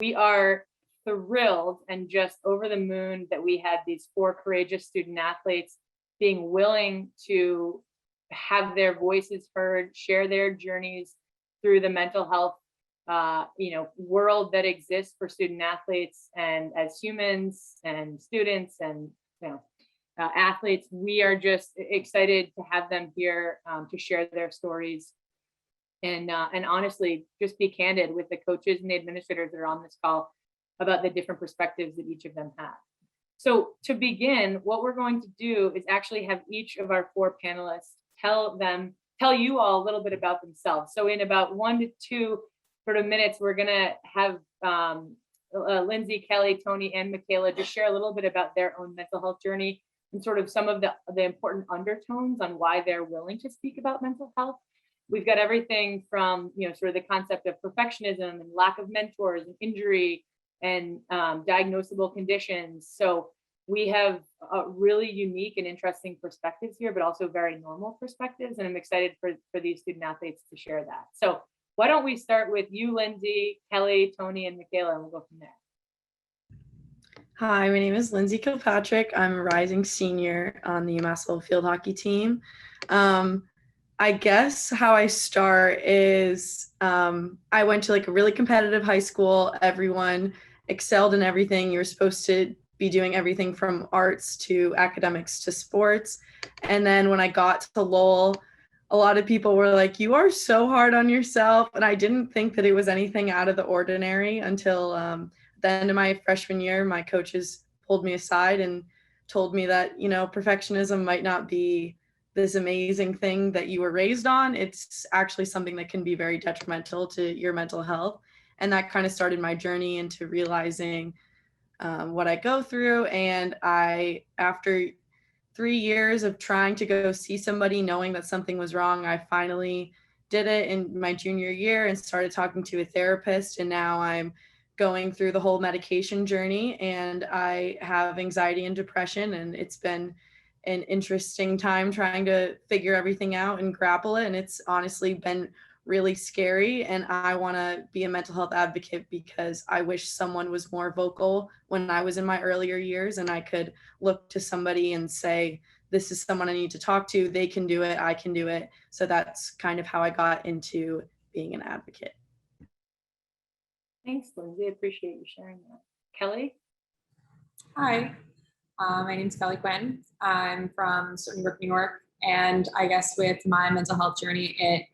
We are thrilled and just over the moon that we had these 4 courageous student athletes being willing to have their voices heard, share their journeys through the mental health world that exists for student athletes. And as humans and students and athletes, we are just excited to have them here to share their stories and honestly just be candid with the coaches and the administrators that are on this call about the different perspectives that each of them have. So to begin, what we're going to do is actually have each of our 4 panelists tell you all a little bit about themselves. So in about 1 to 2 sort of minutes, we're gonna have Lindsay, Kelly, Tony, and Michaela just share a little bit about their own mental health journey and sort of some of the important undertones on why they're willing to speak about mental health. We've got everything from sort of the concept of perfectionism and lack of mentors and injury and diagnosable conditions. So we have really unique and interesting perspectives here, but also very normal perspectives. And I'm excited for these student athletes to share that. So why don't we start with you, Lindsay, Kelly, Tony, and Michaela, and we'll go from there. Hi, my name is Lindsay Kilpatrick. I'm a rising senior on the UMass Lowell field hockey team. I guess how I start is I went to a really competitive high school. Everyone excelled in everything. You were supposed to be doing everything from arts to academics to sports. And then when I got to Lowell, a lot of people were like, you are so hard on yourself. And I didn't think that it was anything out of the ordinary until the end of my freshman year. My coaches pulled me aside and told me that, perfectionism might not be this amazing thing that you were raised on. It's actually something that can be very detrimental to your mental health. And that kind of started my journey into realizing what I go through. And after 3 years of trying to go see somebody, knowing that something was wrong, I finally did it in my junior year and started talking to a therapist. And now I'm going through the whole medication journey, and I have anxiety and depression, and it's been an interesting time trying to figure everything out and grapple it. And it's honestly been really scary. And I want to be a mental health advocate because I wish someone was more vocal when I was in my earlier years and I could look to somebody and say, this is someone I need to talk to. They can do it. I can do it. So that's kind of how I got into being an advocate. Thanks, Lindsay. I appreciate you sharing that. Kelly? Hi, my name is Kelly Quinn. I'm from Stony Brook, New York. And I guess with my mental health journey, it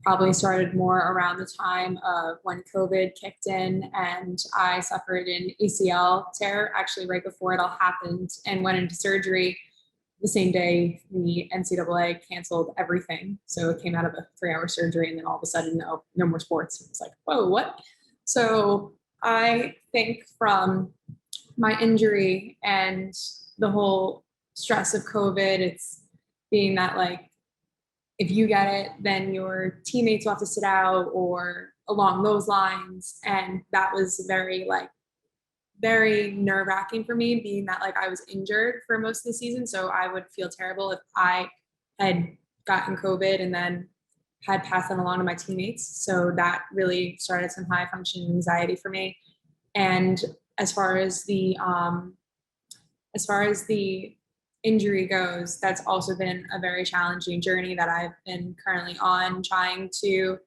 probably started more around the time of when COVID kicked in, and I suffered an ACL tear actually right before it all happened and went into surgery the same day the NCAA canceled everything. So it came out of a 3-hour surgery and then all of a sudden, no more sports. It was like, whoa, what? So I think from my injury and the whole stress of COVID, it's being that if you get it, then your teammates will have to sit out or along those lines. And that was very nerve-wracking for me, being that I was injured for most of the season. So I would feel terrible if I had gotten COVID and then had passed them along to my teammates. So that really started some high functioning anxiety for me. And as far as the injury goes, that's also been a very challenging journey that I've been currently on, trying to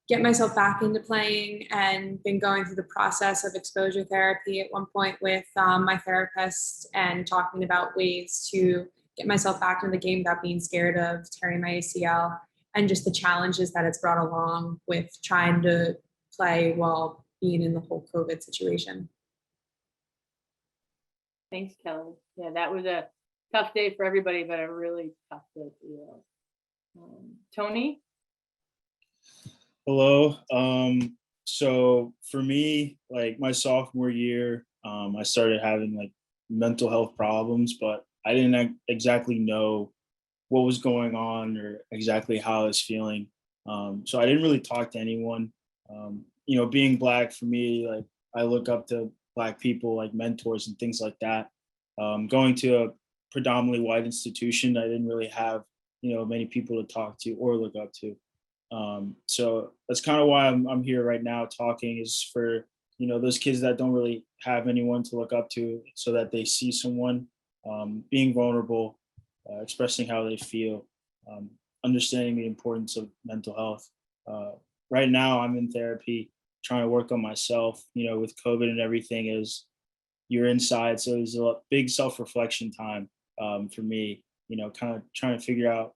get myself back into playing, and been going through the process of exposure therapy at one point with my therapist, and talking about ways to get myself back into the game without being scared of tearing my ACL, and just the challenges that it's brought along with trying to play while being in the whole COVID situation. Thanks, Kelly. Yeah, that was a tough day for everybody, but a really tough day for you. Tony? Hello. So for me, my sophomore year, I started having mental health problems, but I didn't exactly know what was going on or exactly how I was feeling. So I didn't really talk to anyone. Being Black, for me, I look up to Black people like mentors and things like that. Going to a predominantly white institution, I didn't really have many people to talk to or look up to. So that's kind of why I'm here right now talking, is for those kids that don't really have anyone to look up to, so that they see someone being vulnerable, expressing how they feel, understanding the importance of mental health. Right now, I'm in therapy, trying to work on myself. With COVID and everything, is you're inside, so it's a big self-reflection time for me. Kind of trying to figure out,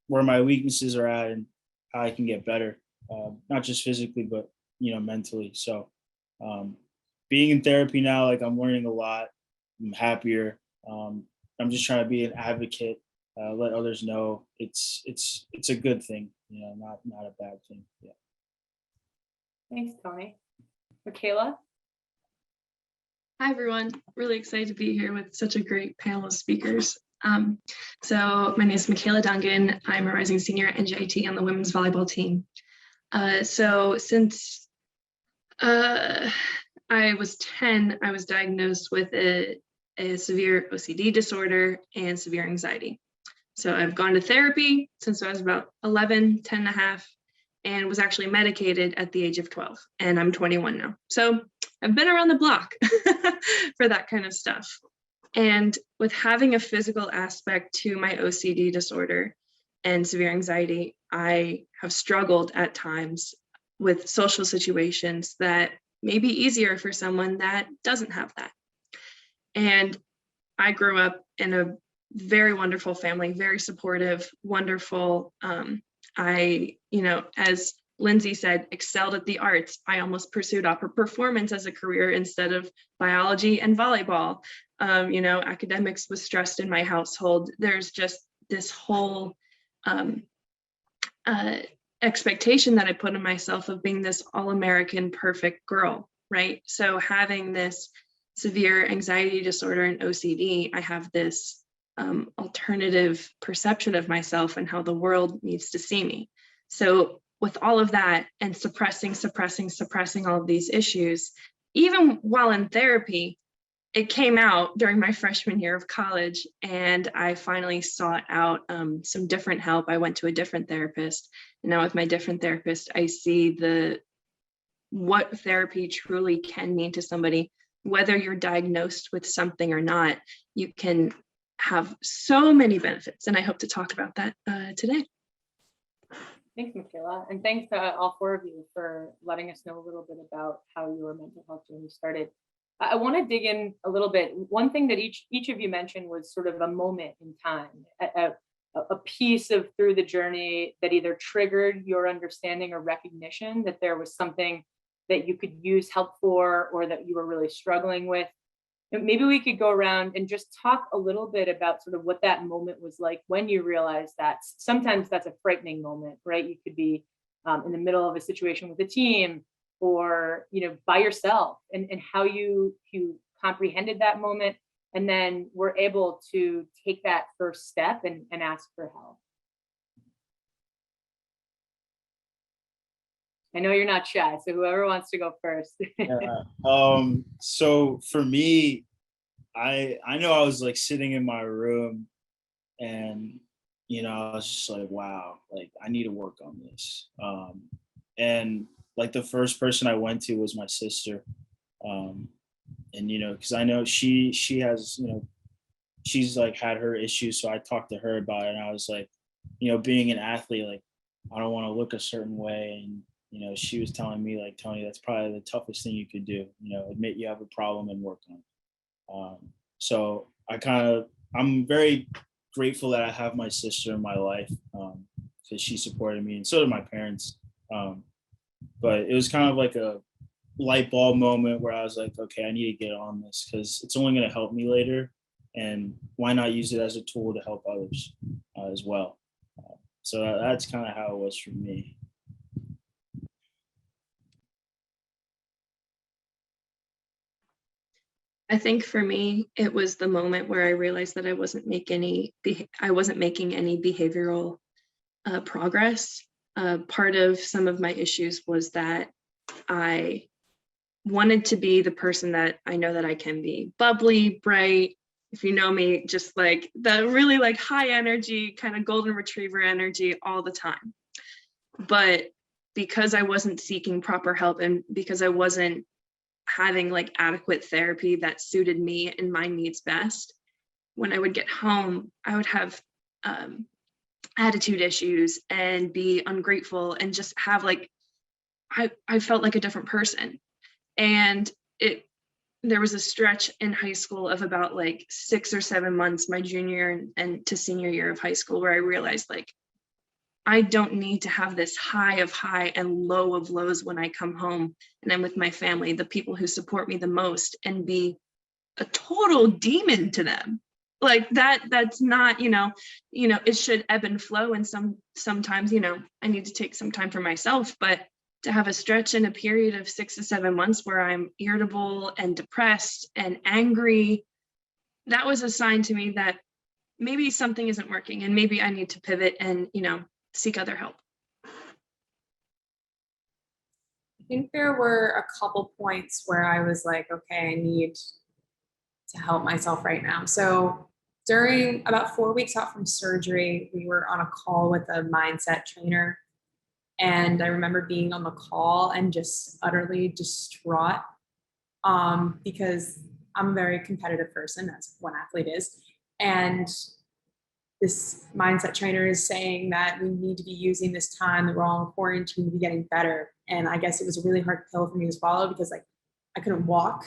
where my weaknesses are at and how I can get better, not just physically, but mentally. So being in therapy now, like, I'm learning a lot. I'm happier. I'm just trying to be an advocate, let others know it's a good thing, not a bad thing. Yeah. Thanks, Tony. Michaela? Hi, everyone. Really excited to be here with such a great panel of speakers. So my name is Michaela Dungan. I'm a rising senior at NJIT on the women's volleyball team. So since I was 10, I was diagnosed with a severe OCD disorder and severe anxiety. So I've gone to therapy since I was about 11, 10 and a half, and was actually medicated at the age of 12, and I'm 21 now. So I've been around the block for that kind of stuff. And with having a physical aspect to my OCD disorder and severe anxiety, I have struggled at times with social situations that may be easier for someone that doesn't have that. And I grew up in a very wonderful family, very supportive, wonderful. As Lindsay said, excelled at the arts. I almost pursued opera performance as a career instead of biology and volleyball. Academics was stressed in my household. There's just this whole expectation that I put on myself of being this all-American perfect girl, right? So having this severe anxiety disorder and OCD, I have this alternative perception of myself and how the world needs to see me. So with all of that and suppressing all of these issues, even while in therapy, it came out during my freshman year of college, and I finally sought out some different help. I went to a different therapist, and now with my different therapist, I see what therapy truly can mean to somebody. Whether you're diagnosed with something or not, you can have so many benefits, and I hope to talk about that today. Thanks, Michaela. And thanks to all four of you for letting us know a little bit about how your mental health journey started. I want to dig in a little bit. One thing that each of you mentioned was sort of a moment in time, a piece of through the journey that either triggered your understanding or recognition that there was something that you could use help for, or that you were really struggling with. Maybe we could go around and just talk a little bit about sort of what that moment was like when you realized that. Sometimes that's a frightening moment, right? You could be in the middle of a situation with a team, or by yourself, and how you comprehended that moment, and then were able to take that first step and ask for help. I know you're not shy, so whoever wants to go first. So for me, I know I was like sitting in my room, and I was just like, wow, like I need to work on this. And like the first person I went to was my sister. And because I know she has, she's like had her issues, so I talked to her about it, and I was like, being an athlete, like I don't want to look a certain way, and she was telling me, like, Tony, that's probably the toughest thing you could do, admit you have a problem and work on it. So I'm very grateful that I have my sister in my life, because she supported me, and so did my parents. But it was kind of like a light bulb moment where I was like, okay, I need to get on this, because it's only going to help me later, and why not use it as a tool to help others as well. So that's kind of how it was for me. I think for me, it was the moment where I realized that I wasn't making any behavioral progress. Part of some of my issues was that I wanted to be the person that I know that I can be, bubbly, bright. If you know me, just like the really like high energy, kind of golden retriever energy all the time. But because I wasn't seeking proper help and because I wasn't having like adequate therapy that suited me and my needs best, when I would get home, I would have attitude issues and be ungrateful and just have like, I felt like a different person. And there was a stretch in high school of about like 6 or 7 months, my junior and to senior year of high school, where I realized like, I don't need to have this high of high and low of lows when I come home and I'm with my family, the people who support me the most, and be a total demon to them. Like that's not, it should ebb and flow. And sometimes, I need to take some time for myself, but to have a stretch in a period of 6 to 7 months where I'm irritable and depressed and angry, that was a sign to me that maybe something isn't working and maybe I need to pivot and, seek other help. I think there were a couple points where I was like, okay, I need to help myself right now. So during about 4 weeks out from surgery, we were on a call with a mindset trainer. And I remember being on the call and just utterly distraught because I'm a very competitive person, as one athlete is. And this mindset trainer is saying that we need to be using this time that we're all in quarantine to be getting better. And I guess it was a really hard pill for me to swallow because like I couldn't walk,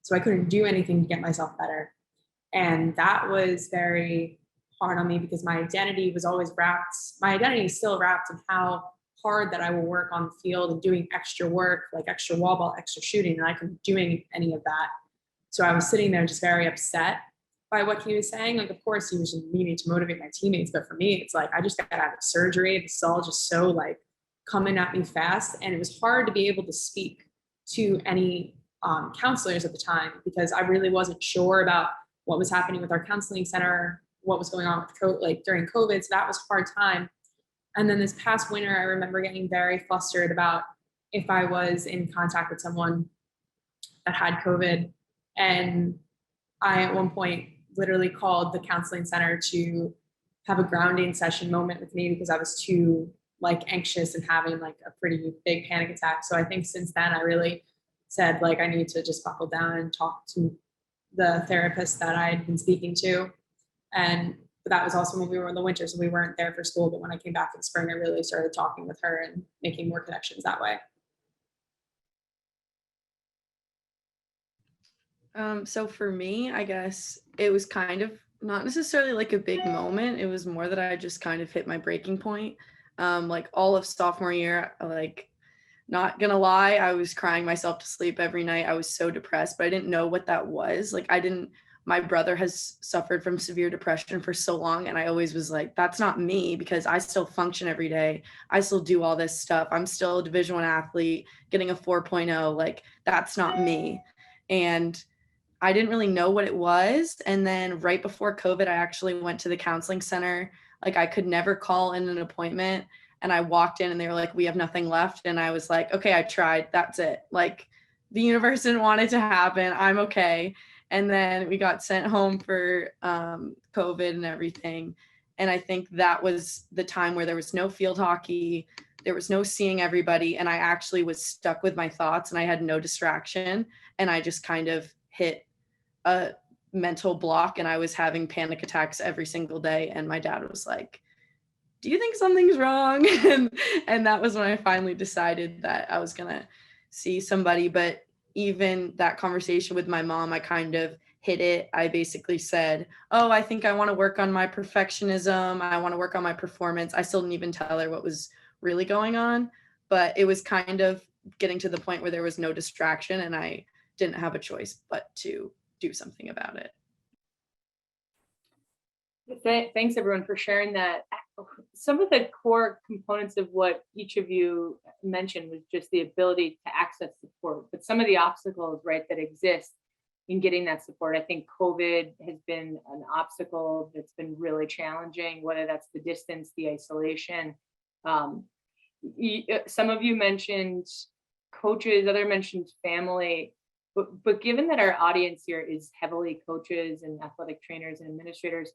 so I couldn't do anything to get myself better. And that was very hard on me because my identity was always wrapped. My identity is still wrapped in how hard that I will work on the field and doing extra work, like extra wall ball, extra shooting, and I couldn't do any of that. So I was sitting there just very upset by what he was saying. Like, of course, he was just needing to motivate my teammates, but for me, it's like I just got out of surgery. This is all just so like coming at me fast, and it was hard to be able to speak to any counselors at the time because I really wasn't sure about what was happening with our counseling center, what was going on with during COVID. So that was a hard time. And then this past winter, I remember getting very flustered about if I was in contact with someone that had COVID. And I, at one point, literally called the counseling center to have a grounding session moment with me because I was too like anxious and having like a pretty big panic attack. So I think since then I really said like I need to just buckle down and talk to the therapist that I had been speaking to. But that was also when we were in the winter, so we weren't there for school. But when I came back in spring, I really started talking with her and making more connections that way. So for me, I guess it was kind of not necessarily like a big moment. It was more that I just kind of hit my breaking point. Like all of sophomore year, like not gonna lie, I was crying myself to sleep every night. I was so depressed, but I didn't know what that was. Like my brother has suffered from severe depression for so long. And I always was like, that's not me because I still function every day. I still do all this stuff. I'm still a Division I athlete, getting a 4.0. Like that's not me. And I didn't really know what it was. And then right before COVID, I actually went to the counseling center. Like I could never call in an appointment. And I walked in and they were like, we have nothing left. And I was like, okay, I tried. That's it. Like the universe didn't want it to happen. I'm okay. And then we got sent home for COVID and everything. And I think that was the time where there was no field hockey. There was no seeing everybody. And I actually was stuck with my thoughts and I had no distraction. And I just kind of hit a mental block and I was having panic attacks every single day. And my dad was like, do you think something's wrong? And that was when I finally decided that I was going to see somebody. But even that conversation with my mom, I kind of hit it. I basically said, oh, I think I want to work on my perfectionism. I want to work on my performance. I still didn't even tell her what was really going on, but it was kind of getting to the point where there was no distraction and I didn't have a choice but to do something about it. Thanks everyone for sharing that. Some of the core components of what each of you mentioned was just the ability to access support, but some of the obstacles, right, that exist in getting that support. I think COVID has been an obstacle that's been really challenging, whether that's the distance, the isolation. Some of you mentioned coaches, other mentioned family, but given that our audience here is heavily coaches and athletic trainers and administrators,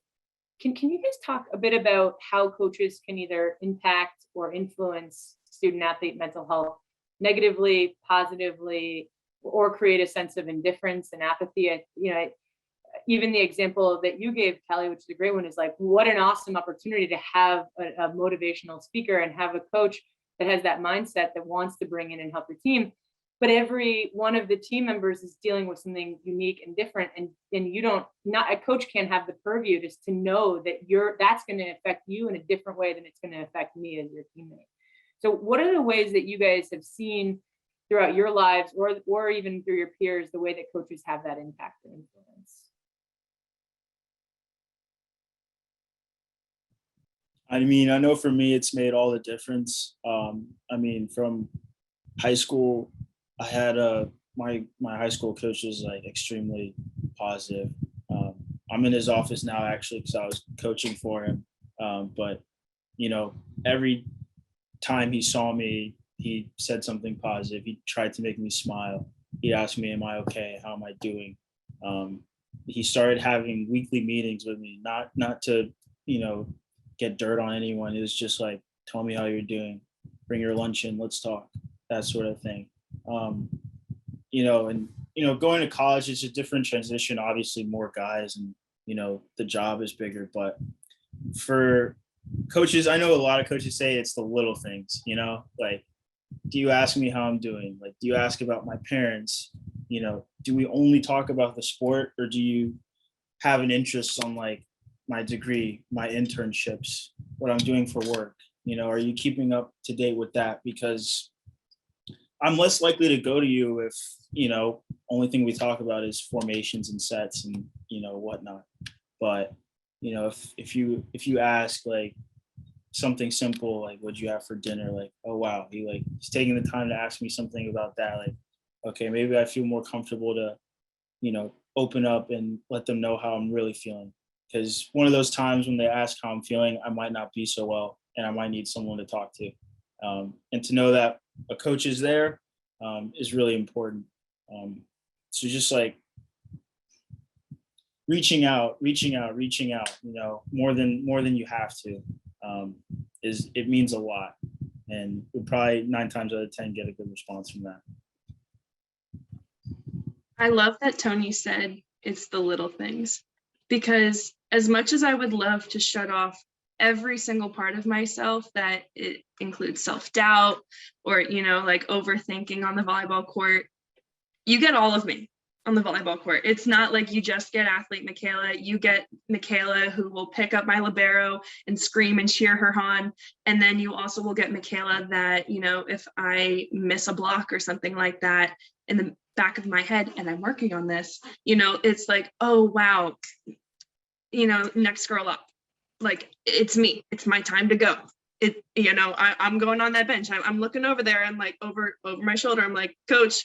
can you guys talk a bit about how coaches can either impact or influence student athlete mental health negatively, positively, or create a sense of indifference and apathy. Even the example that you gave, Kelly, which is a great one, is like, what an awesome opportunity to have a motivational speaker and have a coach that has that mindset that wants to bring in and help your team. But every one of the team members is dealing with something unique and different. And not a coach can't have the purview just to know that that's going to affect you in a different way than it's going to affect me as your teammate. So what are the ways that you guys have seen throughout your lives or even through your peers, the way that coaches have that impact and influence? I mean, I know for me, it's made all the difference. I mean, from high school, I had my high school coach was like extremely positive. I'm in his office now actually because I was coaching for him. But every time he saw me, he said something positive. He tried to make me smile. He asked me, "Am I okay? How am I doing?" He started having weekly meetings with me, not to get dirt on anyone. It was just like, "Tell me how you're doing. Bring your lunch in. Let's talk." That sort of thing. Going to college is a different transition. Obviously, more guys, and the job is bigger. But for coaches, I know a lot of coaches say it's the little things. Like, do you ask me how I'm doing? Like, do you ask about my parents? Do we only talk about the sport, or do you have an interest on like my degree, my internships, what I'm doing for work? Are you keeping up to date with that? Because I'm less likely to go to you if, only thing we talk about is formations and sets and, whatnot. But, if you ask like something simple, like what'd you have for dinner? Like, oh, wow, he's taking the time to ask me something about that. Like, okay, maybe I feel more comfortable to, open up and let them know how I'm really feeling. Because one of those times when they ask how I'm feeling, I might not be so well and I might need someone to talk to. And to know that a coach is there is really important. So just like reaching out, more than you have to, it means a lot. And we'll probably 9 times out of 10 get a good response from that. I love that Tony said it's the little things, because as much as I would love to shut off every single part of myself, that it includes self-doubt or, like overthinking on the volleyball court, you get all of me on the volleyball court. It's not like you just get athlete Michaela, you get Michaela who will pick up my libero and scream and cheer her on. And then you also will get Michaela that, if I miss a block or something like that, in the back of my head, and I'm working on this, it's like, oh, wow, next girl up. Like, it's me, it's my time to go. I'm going on that bench. I'm looking over there. I'm like over my shoulder. I'm like, coach,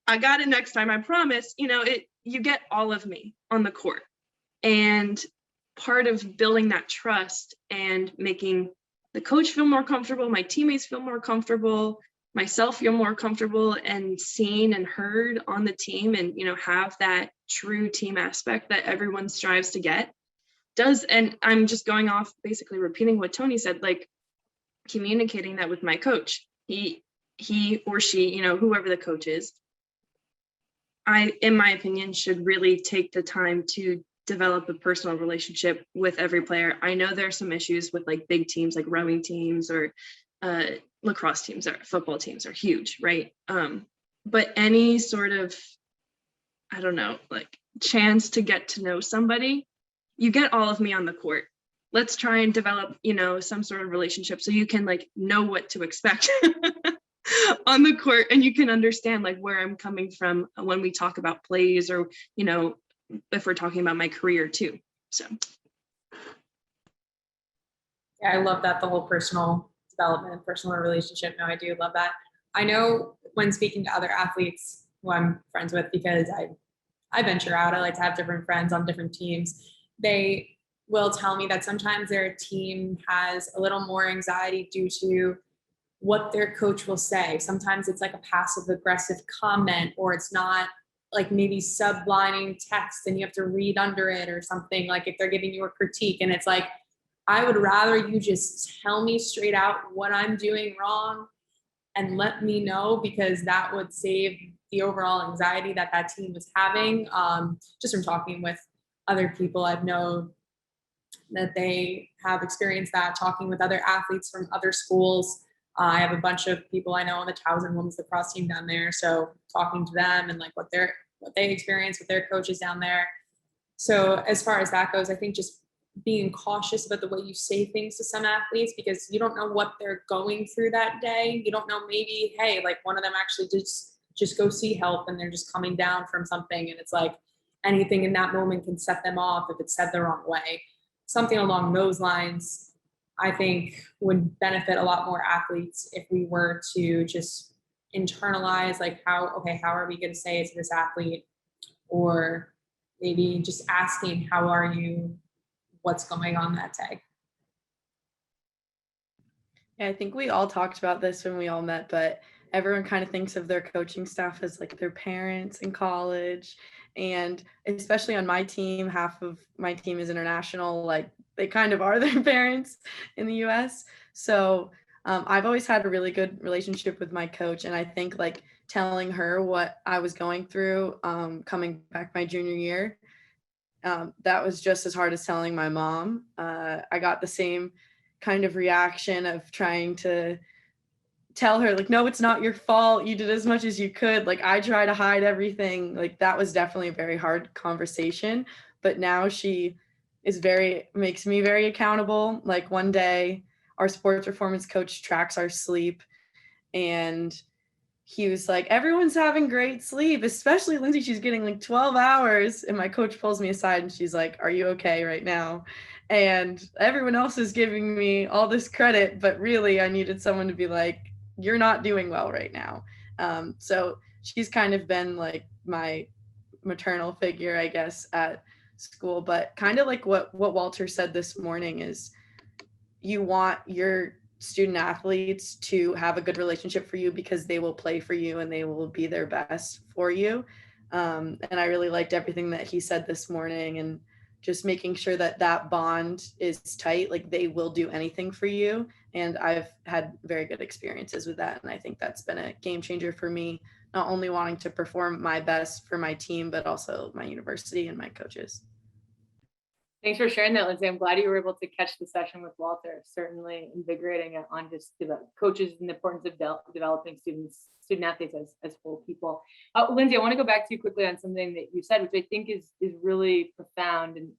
I got it next time. I promise. You get all of me on the court. And part of building that trust and making the coach feel more comfortable, my teammates feel more comfortable, myself feel more comfortable and seen and heard on the team, and have that true team aspect that everyone strives to get. And I'm just going off basically repeating what Tony said, like communicating that with my coach. He or she, whoever the coach is, in my opinion, should really take the time to develop a personal relationship with every player. I know there are some issues with like big teams, like rowing teams or lacrosse teams or football teams are huge, right? But any sort of, I don't know, like chance to get to know somebody, you get all of me on the court. Let's try and develop, some sort of relationship so you can like know what to expect on the court, and you can understand like where I'm coming from when we talk about plays, or, if we're talking about my career too. So. Yeah, I love that, the whole personal development, personal relationship. No, I do love that. I know when speaking to other athletes who I'm friends with, because I venture out, I like to have different friends on different teams. They will tell me that sometimes their team has a little more anxiety due to what their coach will say. Sometimes it's like a passive aggressive comment, or it's not like maybe sublining text and you have to read under it or something, like if they're giving you a critique and it's like, I would rather you just tell me straight out what I'm doing wrong and let me know, because that would save the overall anxiety that that team was having. Just from talking with other people, I've known that they have experienced that, talking with other athletes from other schools. I have a bunch of people I know on the Towson women's lacrosse team down there. So talking to them and like what they experience with their coaches down there. So as far as that goes, I think just being cautious about the way you say things to some athletes, because you don't know what they're going through that day. You don't know, maybe, hey, like one of them actually just go see help and they're just coming down from something. And it's like anything in that moment can set them off if it's said the wrong way. Something along those lines, I think would benefit a lot more athletes if we were to just internalize like how are we going to say it to this athlete? Or maybe just asking, how are you? What's going on that day? Yeah, I think we all talked about this when we all met, but everyone kind of thinks of their coaching staff as like their parents in college. And especially on my team, half of my team is international, like they kind of are their parents in the US. So I've always had a really good relationship with my coach. And I think like telling her what I was going through coming back my junior year, that was just as hard as telling my mom. I got the same kind of reaction of trying to tell her like, no, it's not your fault. You did as much as you could. Like I try to hide everything. Like that was definitely a very hard conversation, but now she makes me very accountable. Like one day our sports performance coach tracks our sleep and he was like, everyone's having great sleep, especially Lindsay. She's getting like 12 hours. And my coach pulls me aside and she's like, are you okay right now? And everyone else is giving me all this credit, but really I needed someone to be like, you're not doing well right now. So she's kind of been like my maternal figure, I guess, at school. But kind of like what Walter said this morning is you want your student athletes to have a good relationship for you because they will play for you and they will be their best for you. And I really liked everything that he said this morning, and just making sure that that bond is tight, like they will do anything for you. And I've had very good experiences with that. And I think that's been a game changer for me, not only wanting to perform my best for my team, but also my university and my coaches. Thanks for sharing that, Lindsay. I'm glad you were able to catch the session with Walter. Certainly invigorating on just coaches and the importance of developing student athletes as whole people. Lindsay, I want to go back to you quickly on something that you said, which I think is really profound. And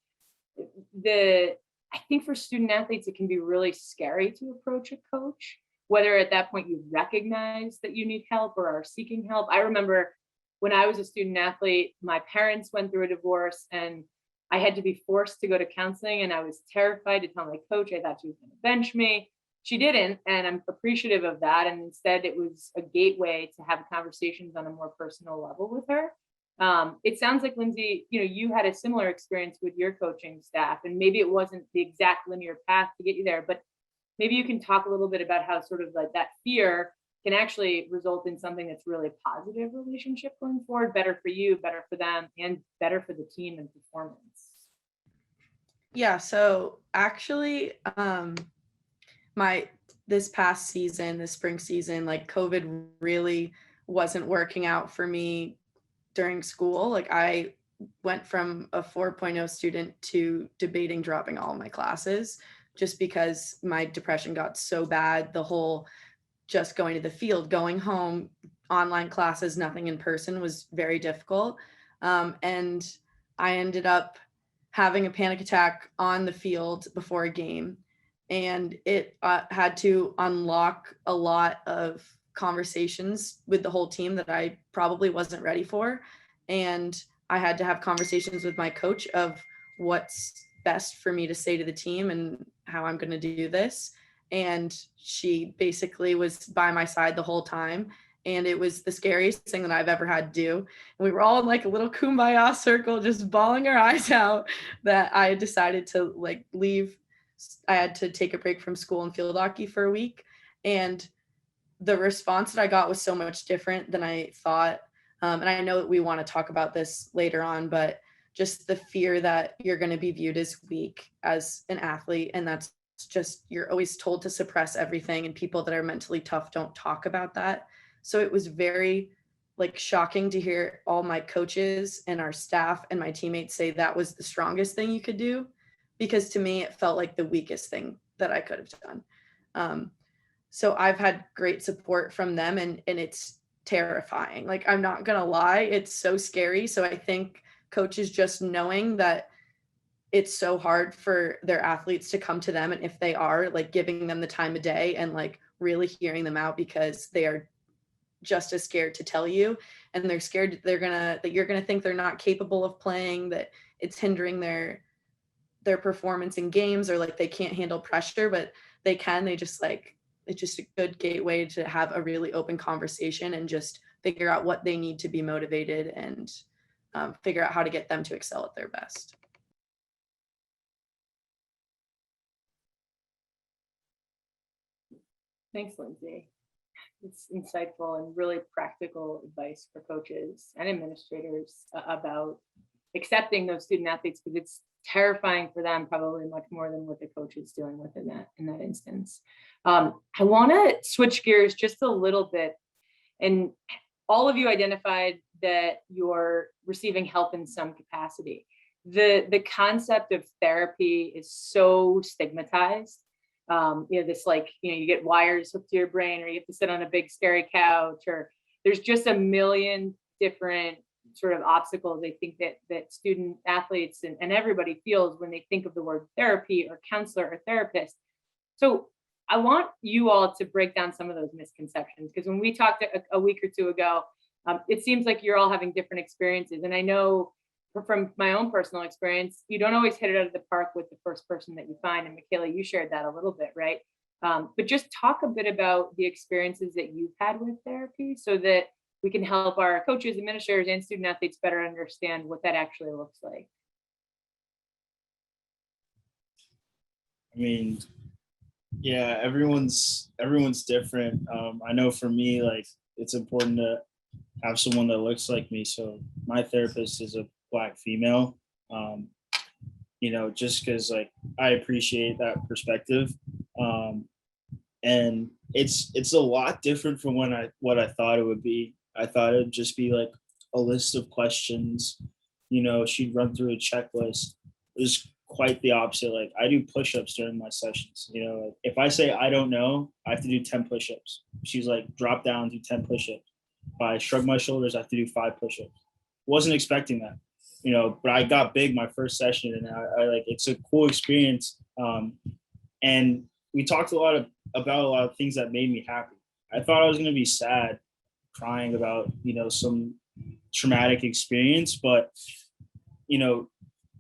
I think for student athletes, it can be really scary to approach a coach, whether at that point you recognize that you need help or are seeking help. I remember when I was a student athlete, my parents went through a divorce and I had to be forced to go to counseling, and I was terrified to tell my coach. I thought she was going to bench me. She didn't, and I'm appreciative of that. And instead, it was a gateway to have conversations on a more personal level with her. It sounds like, Lindsay, you had a similar experience with your coaching staff, and maybe it wasn't the exact linear path to get you there, but maybe you can talk a little bit about how sort of like that fear can actually result in something that's really a positive relationship going forward, better for you, better for them, and better for the team and performance. Yeah, so actually, this past season, the spring season, like COVID really wasn't working out for me during school. Like I went from a 4.0 student to debating dropping all my classes just because my depression got so bad. The whole just going to the field, going home, online classes, nothing in person was very difficult. And I ended up having a panic attack on the field before a game. And it had to unlock a lot of conversations with the whole team that I probably wasn't ready for. And I had to have conversations with my coach of what's best for me to say to the team and how I'm going to do this. And she basically was by my side the whole time. And it was the scariest thing that I've ever had to do. And we were all in like a little kumbaya circle, just bawling our eyes out, that I decided to like leave. I had to take a break from school and field hockey for a week. And the response that I got was so much different than I thought. And I know that we want to talk about this later on, but just the fear that you're going to be viewed as weak as an athlete. And that's just, you're always told to suppress everything, and people that are mentally tough don't talk about that. So it was very like shocking to hear all my coaches and our staff and my teammates say that was the strongest thing you could do, because to me, it felt like the weakest thing that I could have done. So I've had great support from them, and it's terrifying. Like, I'm not going to lie, it's so scary. So I think coaches just knowing that it's so hard for their athletes to come to them, and if they are, like, giving them the time of day and like really hearing them out, because they are just as scared to tell you, and they're scared that you're gonna think they're not capable of playing, that it's hindering their performance in games, or like they can't handle pressure, but they can. They just like, it's just a good gateway to have a really open conversation and just figure out what they need to be motivated, and figure out how to get them to excel at their best. Thanks, Lindsay. It's insightful and really practical advice for coaches and administrators about accepting those student athletes, because it's terrifying for them, probably much more than what the coach is dealing with in that instance. I want to switch gears just a little bit, and all of you identified that you're receiving help in some capacity. The concept of therapy is so stigmatized. This, like, you get wires hooked to your brain, or you have to sit on a big scary couch, or there's just a million different sort of obstacles I think that student athletes and everybody feels when they think of the word therapy or counselor or therapist. So I want you all to break down some of those misconceptions, because when we talked a week or two ago, it seems like you're all having different experiences. And I know from my own personal experience, you don't always hit it out of the park with the first person that you find. And Michaela, you shared that a little bit, right? But just talk a bit about the experiences that you've had with therapy, so that we can help our coaches, administrators, and student athletes better understand what that actually looks like. I mean, yeah, everyone's different. I know for me, like, it's important to have someone that looks like me. So my therapist is a Black female, just because, like, I appreciate that perspective. And it's a lot different from what I thought it would be. I thought it'd just be like a list of questions. She'd run through a checklist. It was quite the opposite. Like, I do push-ups during my sessions. If I say I don't know, I have to do 10 push-ups. She's like, drop down, do 10 push-ups. If I shrug my shoulders, I have to do 5 push-ups. Wasn't expecting that, but I got big my first session, and I like, it's a cool experience. And we talked about a lot of things that made me happy. I thought I was going to be sad, crying about, some traumatic experience, but,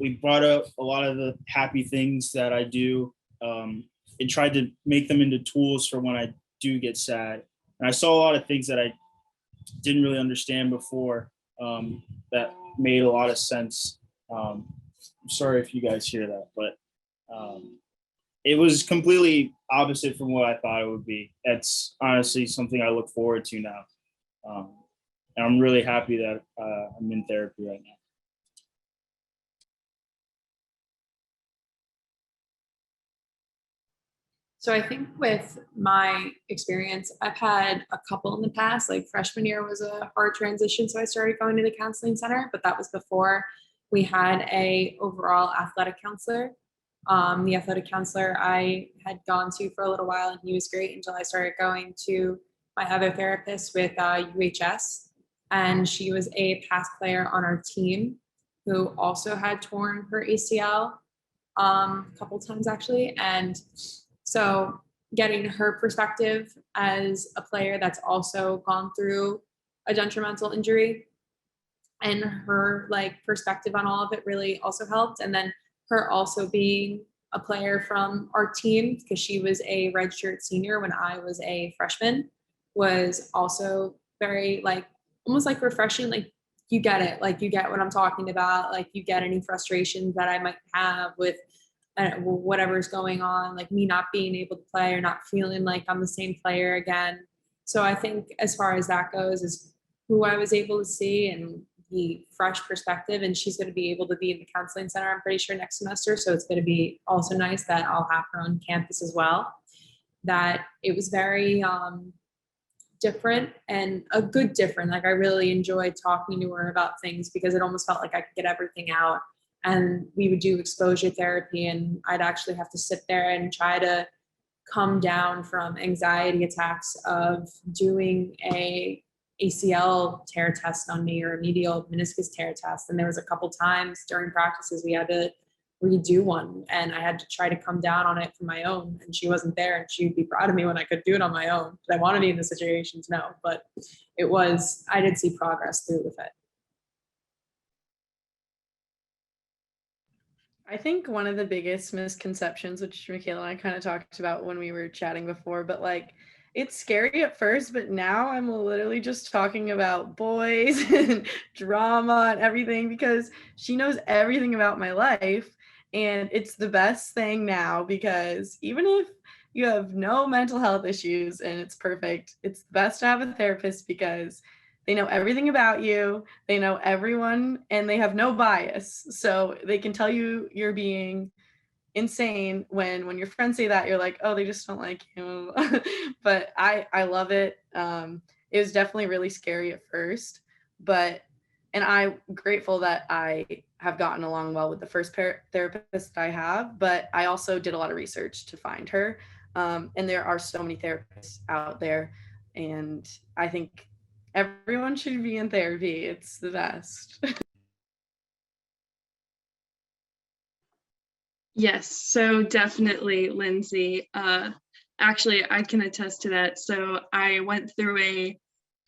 we brought up a lot of the happy things that I do, and tried to make them into tools for when I do get sad. And I saw a lot of things that I didn't really understand before, that made a lot of sense. I'm sorry if you guys hear that, but it was completely opposite from what I thought it would be. That's honestly something I look forward to now. And I'm really happy that I'm in therapy right now. So I think with my experience, I've had a couple in the past. Like, freshman year was a hard transition, so I started going to the counseling center, but that was before we had a overall athletic counselor. The athletic counselor I had gone to for a little while, and he was great until I started going to my other therapist with UHS, and she was a past player on our team who also had torn her ACL a couple times actually, and so getting her perspective as a player that's also gone through a detrimental injury, and her like perspective on all of it really also helped. And then her also being a player from our team, because she was a redshirt senior when I was a freshman, was also very like almost like refreshing. Like, you get it, like you get what I'm talking about, like you get any frustrations that I might have with whatever's going on, like me not being able to play or not feeling like I'm the same player again. So I think as far as that goes, is who I was able to see, and the fresh perspective, and she's going to be able to be in the counseling center, I'm pretty sure, next semester. So it's going to be also nice that I'll have her on campus as well. That it was very different, and a good different. Like I really enjoyed talking to her about things because it almost felt like I could get everything out. And we would do exposure therapy, and I'd actually have to sit there and try to come down from anxiety attacks of doing a ACL tear test on me or a medial meniscus tear test. And there was a couple times during practices we had to redo one, and I had to try to come down on it for my own, and she wasn't there, and she'd be proud of me when I could do it on my own. Did I want to be in the situations? No, but I did see progress through with it. I think one of the biggest misconceptions, which Michaela and I kind of talked about when we were chatting before, but like it's scary at first, but now I'm literally just talking about boys and drama and everything because she knows everything about my life. And it's the best thing now because even if you have no mental health issues and it's perfect, it's best to have a therapist because they know everything about you, they know everyone, and they have no bias. So they can tell you you're being insane when your friends say that, you're like, oh, they just don't like you. But I love it. It was definitely really scary at first, and I'm grateful that I have gotten along well with the first therapist I have, but I also did a lot of research to find her. And there are so many therapists out there, and I think everyone should be in therapy. It's the best. Yes, so definitely, Lindsay. Actually, I can attest to that. So I went through a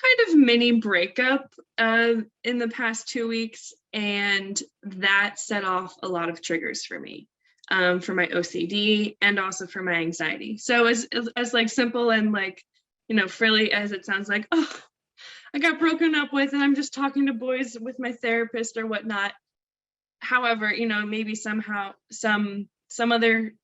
kind of mini breakup in the past 2 weeks, and that set off a lot of triggers for me, for my OCD and also for my anxiety. So as like simple and like, frilly as it sounds, like, oh, I got broken up with and I'm just talking to boys with my therapist or whatnot. However, maybe somehow some other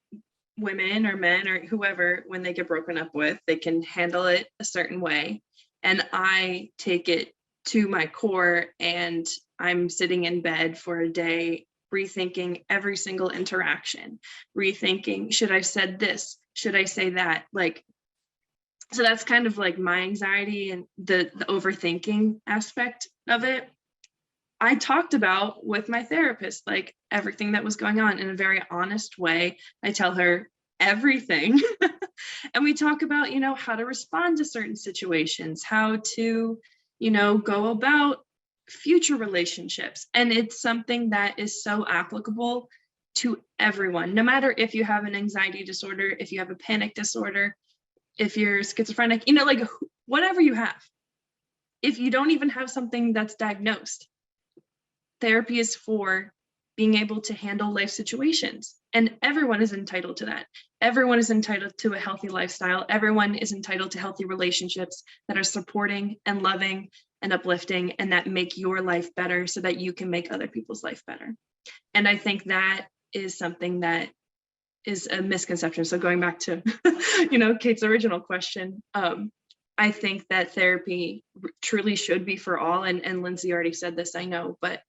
women or men or whoever, when they get broken up with, they can handle it a certain way. And I take it to my core, and I'm sitting in bed for a day, rethinking every single interaction, rethinking, should I have said this? Should I say that? Like, so that's kind of like my anxiety and the overthinking aspect of it. I talked about with my therapist, like everything that was going on in a very honest way. I tell her everything. And we talk about, how to respond to certain situations, how to, go about future relationships. And it's something that is so applicable to everyone, no matter if you have an anxiety disorder, if you have a panic disorder, if you're schizophrenic, like whatever you have. If you don't even have something that's diagnosed, therapy is for being able to handle life situations. And everyone is entitled to that. Everyone is entitled to a healthy lifestyle. Everyone is entitled to healthy relationships that are supporting and loving and uplifting and that make your life better so that you can make other people's life better. And I think that is something that is a misconception. So going back to, Kate's original question, I think that therapy truly should be for all. And Lindsay already said this, I know, but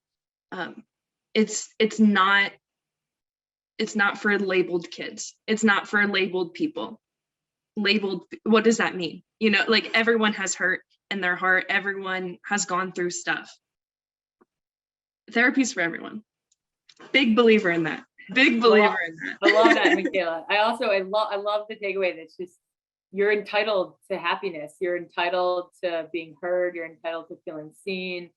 it's not for labeled kids. It's not for labeled people. Labeled, what does that mean? Like everyone has hurt in their heart. Everyone has gone through stuff. Therapy's for everyone. Big believer in that. Big believer in that. I love that, Michaela. I love the takeaway that's just, you're entitled to happiness. You're entitled to being heard. You're entitled to feeling seen.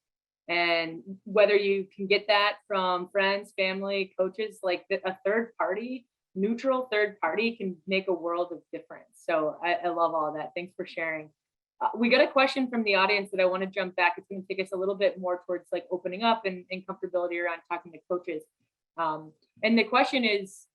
And whether you can get that from friends, family, coaches, like a third party, neutral third party can make a world of difference. So I love all that. Thanks for sharing. We got a question from the audience that I want to jump back. It's going to take us a little bit more towards like opening up and comfortability around talking to coaches. And the question is,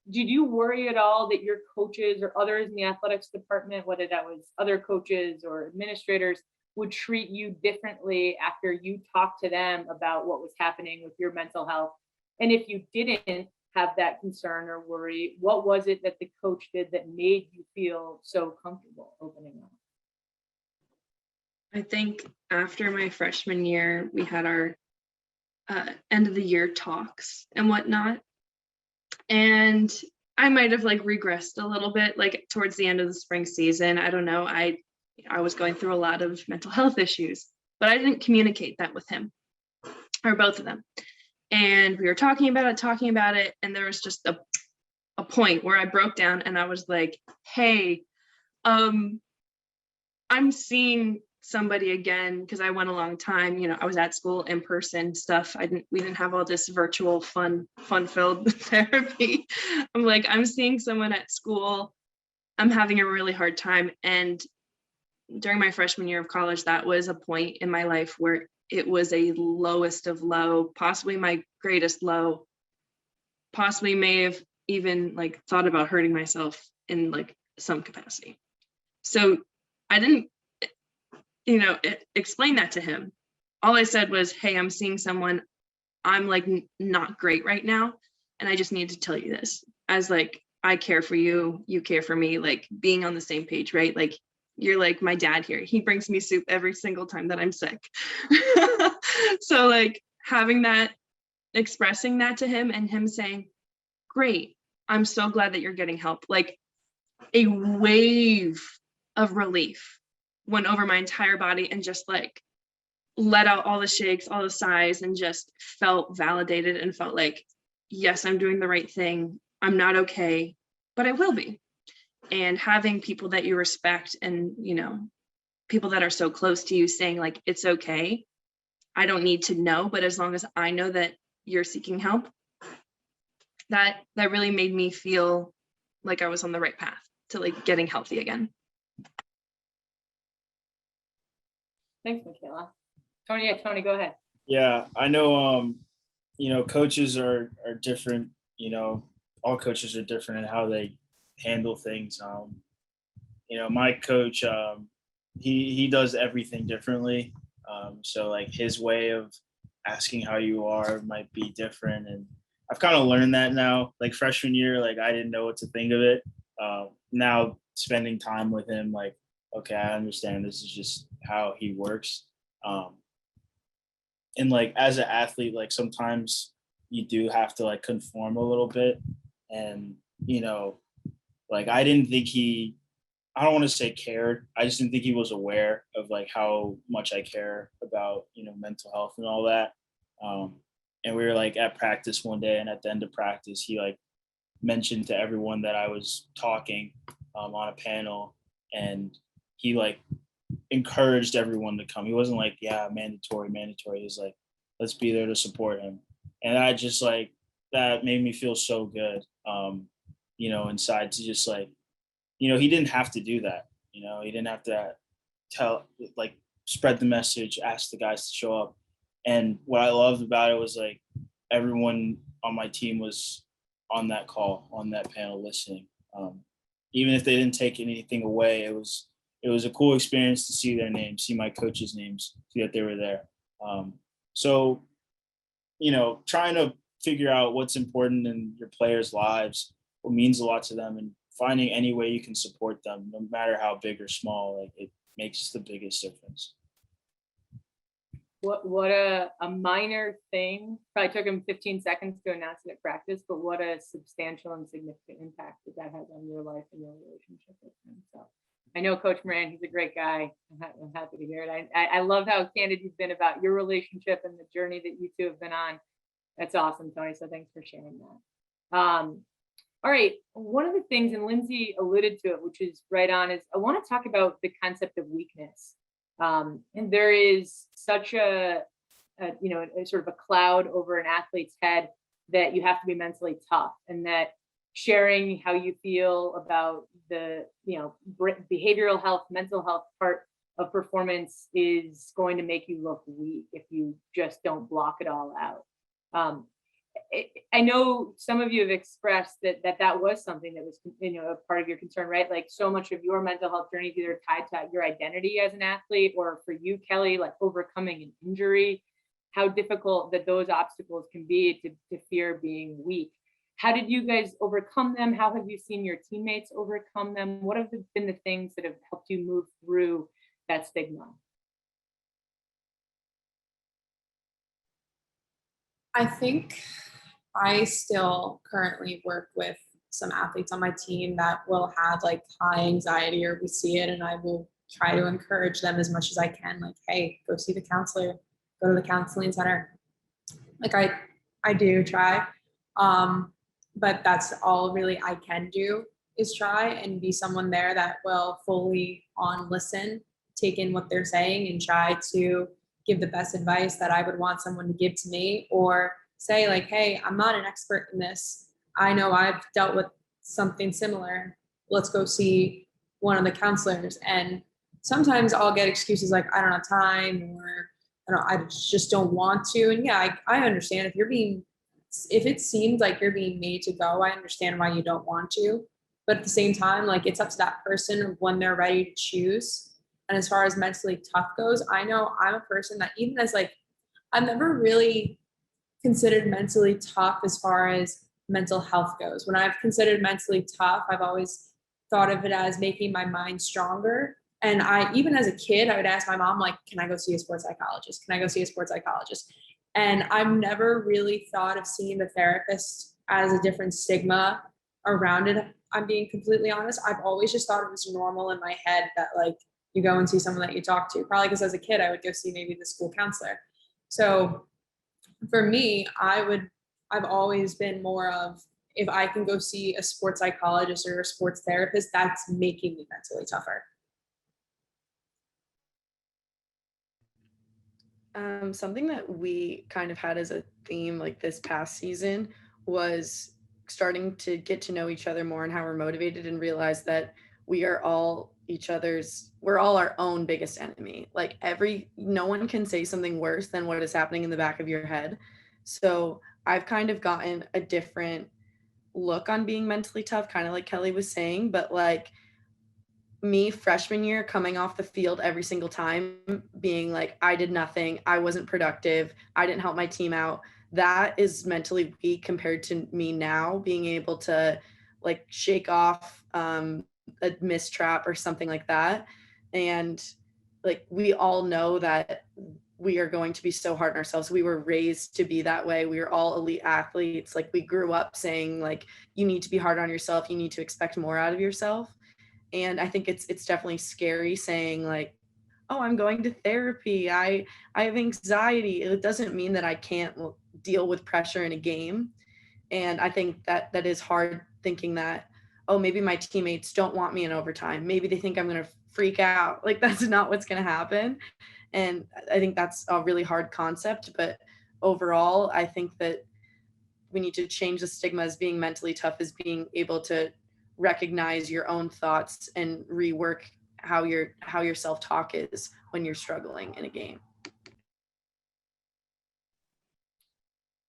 did you worry at all that your coaches or others in the athletics department, whether that was other coaches or administrators, would treat you differently after you talked to them about what was happening with your mental health? And if you didn't have that concern or worry, what was it that the coach did that made you feel so comfortable opening up? I think after my freshman year, we had our end of the year talks and whatnot. And I might have like regressed a little bit, like towards the end of the spring season. I don't know. I was going through a lot of mental health issues, but I didn't communicate that with him or both of them. And we were talking about it. And there was just a point where I broke down and I was like, hey, I'm seeing somebody again, because I went a long time, you know, I was at school in person stuff. We didn't have all this virtual fun-filled therapy. I'm like, I'm seeing someone at school. I'm having a really hard time. And during my freshman year of college, that was a point in my life where it was a lowest of low, possibly my greatest low, possibly may have even like thought about hurting myself in like some capacity. So I didn't, you know, explain that to him. All I said was, hey, I'm seeing someone, I'm like not great right now. And I just need to tell you this, as like, I care for you, you care for me, like being on the same page, right? Like you're like my dad here. He brings me soup every single time that I'm sick. So like having that, expressing that to him and him saying, great, I'm so glad that you're getting help. Like a wave of relief went over my entire body and just like let out all the shakes, all the sighs, and just felt validated and felt like, yes, I'm doing the right thing. I'm not okay, but I will be. And having people that you respect and, you know, people that are so close to you saying like, it's okay. I don't need to know, but as long as I know that you're seeking help, that really made me feel like I was on the right path to like getting healthy again. Thanks, Michaela. Tony, go ahead. Yeah, I know, you know, coaches are different, you know, all coaches are different in how they handle things. You know, my coach, he does everything differently. So like his way of asking how you are might be different. And I've kind of learned that now, like freshman year, like I didn't know what to think of it. Now spending time with him, like, okay, I understand this is just how he works. And like as an athlete, like sometimes you do have to like conform a little bit. And, you know, like I didn't think I don't want to say cared. I just didn't think he was aware of like how much I care about, you know, mental health and all that. And we were like at practice one day, and at the end of practice, he like mentioned to everyone that I was talking on a panel, and he like encouraged everyone to come. He wasn't like, yeah, mandatory. He's like, let's be there to support him. And I just like, that made me feel so good, you know, inside, to just like, you know, he didn't have to do that. You know, he didn't have to like spread the message, ask the guys to show up. And what I loved about it was like everyone on my team was on that call, on that panel listening. Even if they didn't take anything away, it was a cool experience to see their names, see my coaches' names, see that they were there. So, you know, trying to figure out what's important in your players' lives, what means a lot to them, and finding any way you can support them, no matter how big or small, like it makes the biggest difference. What a minor thing. Probably took him 15 seconds to announce it at practice, but what a substantial and significant impact that has on your life and your relationship with him. So I know Coach Moran, he's a great guy. I'm happy to hear it. I love how candid you've been about your relationship and the journey that you two have been on. That's awesome, Tony. So thanks for sharing that. All right. One of the things, and Lindsay alluded to it, which is right on, is I want to talk about the concept of weakness. And there is such a you know, a sort of a cloud over an athlete's head that you have to be mentally tough, and that sharing how you feel about the, you know, behavioral health, mental health part of performance is going to make you look weak if you just don't block it all out. I know some of you have expressed that was something that was, you know, a part of your concern, right? Like so much of your mental health journey is either tied to your identity as an athlete, or for you, Kelly, like overcoming an injury, how difficult that those obstacles can be to fear being weak. How did you guys overcome them? How have you seen your teammates overcome them? What have been the things that have helped you move through that stigma? I think I still currently work with some athletes on my team that will have like high anxiety, or we see it, and I will try to encourage them as much as I can. Like, hey, go see the counselor, go to the counseling center. Like I do try, but that's all really I can do is try and be someone there that will fully on listen, take in what they're saying, and try to give the best advice that I would want someone to give to me, or say like, hey, I'm not an expert in this. I know I've dealt with something similar. Let's go see one of the counselors. And sometimes I'll get excuses like, I don't have time, or I just don't want to. And yeah, I understand if it seems like you're being made to go, I understand why you don't want to. But at the same time, like, it's up to that person when they're ready to choose. And as far as mentally tough goes, I know I'm a person that, even as like, I've never really considered mentally tough as far as mental health goes. When I've considered mentally tough, I've always thought of it as making my mind stronger. And even as a kid, I would ask my mom, like, can I go see a sports psychologist? Can I go see a sports psychologist? And I've never really thought of seeing the therapist as a different stigma around it. I'm being completely honest. I've always just thought it was normal in my head that like you go and see someone that you talk to, probably because as a kid, I would go see maybe the school counselor. So for me, I've always been more of, if I can go see a sports psychologist or a sports therapist, that's making me mentally tougher. Something that we kind of had as a theme like this past season was starting to get to know each other more and how we're motivated, and realize that we're all our own biggest enemy. Like no one can say something worse than what is happening in the back of your head. So I've kind of gotten a different look on being mentally tough, kind of like Kelly was saying, but like me freshman year coming off the field every single time being like, I did nothing, I wasn't productive, I didn't help my team out. That is mentally weak compared to me now being able to like shake off a missed trap or something like that. And like, we all know that we are going to be so hard on ourselves. We were raised to be that way. We were all elite athletes. Like, we grew up saying like, you need to be hard on yourself. You need to expect more out of yourself. And I think it's definitely scary saying like, oh, I'm going to therapy, I have anxiety. It doesn't mean that I can't deal with pressure in a game. And I think that is hard, thinking that, oh, maybe my teammates don't want me in overtime. Maybe they think I'm going to freak out. Like, that's not what's going to happen. And I think that's a really hard concept. But overall, I think that we need to change the stigma as being mentally tough, as being able to recognize your own thoughts and rework how your self-talk is when you're struggling in a game.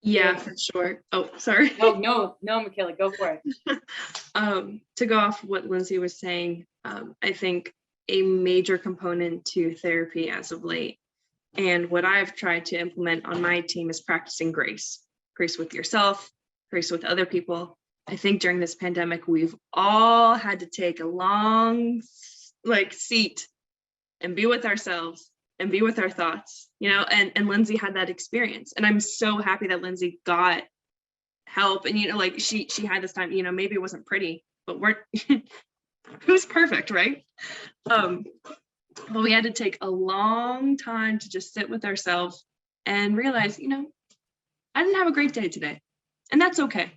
Yeah, for sure. Oh, sorry. No, Michaela, go for it. To go off what Lindsay was saying, I think a major component to therapy as of late, and what I've tried to implement on my team, is practicing grace with yourself, grace with other people. I think during this pandemic, we've all had to take a long seat and be with ourselves and be with our thoughts, and Lindsay had that experience. And I'm so happy that Lindsay got help. And, she had this time, maybe it wasn't pretty, but who's perfect, right? But we had to take a long time to just sit with ourselves and realize, I didn't have a great day today, and that's okay.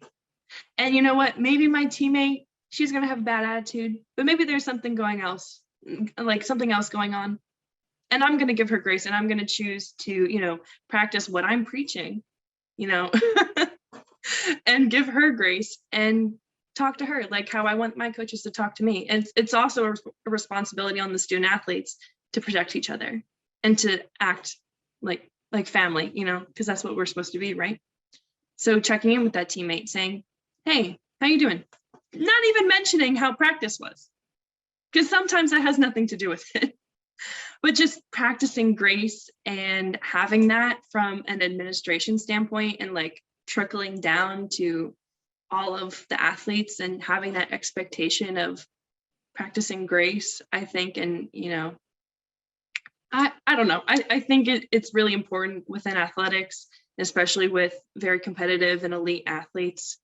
And you know what? Maybe my teammate, she's going to have a bad attitude, but maybe there's something going else going on. And I'm going to give her grace, and I'm going to choose to, practice what I'm preaching, and give her grace and talk to her like how I want my coaches to talk to me. And it's also a responsibility on the student athletes to protect each other and to act like family, because that's what we're supposed to be, right? So checking in with that teammate, saying, hey, how you doing? Not even mentioning how practice was, because sometimes that has nothing to do with it. But just practicing grace and having that from an administration standpoint, and trickling down to all of the athletes, and having that expectation of practicing grace, I think. And, I don't know. I think it's really important within athletics, especially with very competitive and elite athletes.